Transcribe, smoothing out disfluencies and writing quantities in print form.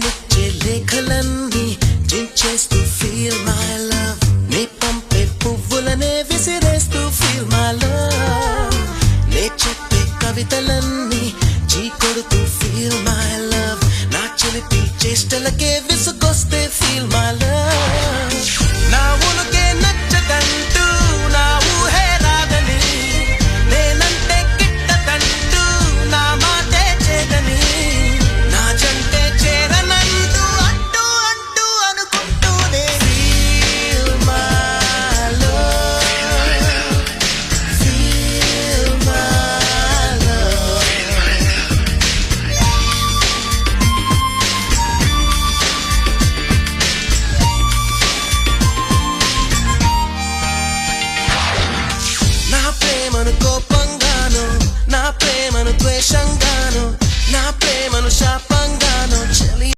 నిచ్చే లేఖలన్నీ చించేస్తూ feel my love నే పంపే పువ్వులనే విసిరేస్తూ ఫీల్ మై లవ్ నే చెప్పే కవితలన్నీ చీకొడుతూ ఫీల్ మై లవ్ నా చిలిపి చేష్టలకే విసుగొస్తే ఫీల్ మై లవ్